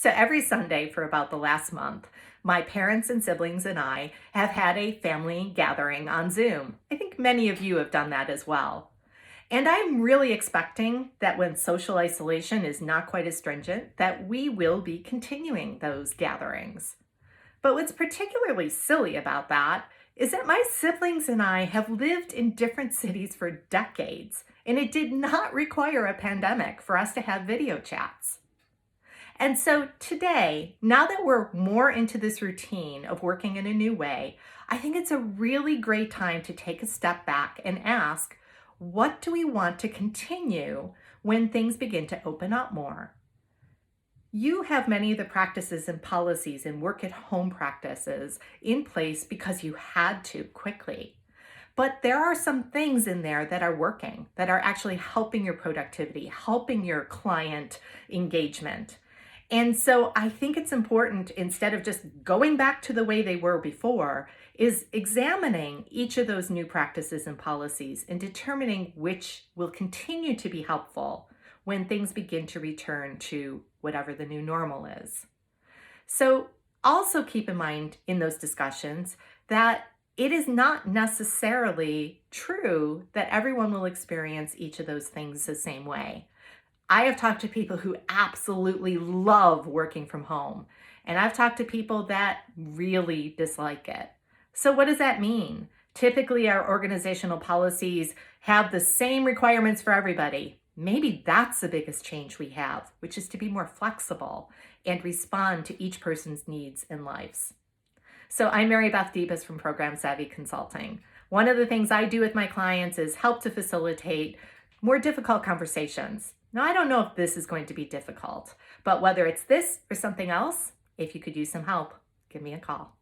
So every Sunday for about the last month, my parents and siblings and I have had a family gathering on Zoom. I think many of you have done that as well. And I'm really expecting that when social isolation is not quite as stringent, that we will be continuing those gatherings. But what's particularly silly about that is that my siblings and I have lived in different cities for decades, and it did not require a pandemic for us to have video chats. And so today, now that we're more into this routine of working in a new way, I think it's a really great time to take a step back and ask, what do we want to continue when things begin to open up more? You have many of the practices and policies and work at home practices in place because you had to quickly. But there are some things in there that are working, that are actually helping your productivity, helping your client engagement. And so I think it's important, instead of just going back to the way they were before, is examining each of those new practices and policies and determining which will continue to be helpful when things begin to return to whatever the new normal is. So also keep in mind in those discussions that it is not necessarily true that everyone will experience each of those things the same way. I have talked to people who absolutely love working from home, and I've talked to people that really dislike it. So what does that mean? Typically, our organizational policies have the same requirements for everybody. Maybe that's the biggest change we have, which is to be more flexible and respond to each person's needs and lives. So I'm Mary Beth Deepes from Program Savvy Consulting. One of the things I do with my clients is help to facilitate more difficult conversations. Now, I don't know if this is going to be difficult, but whether it's this or something else, if you could use some help, give me a call.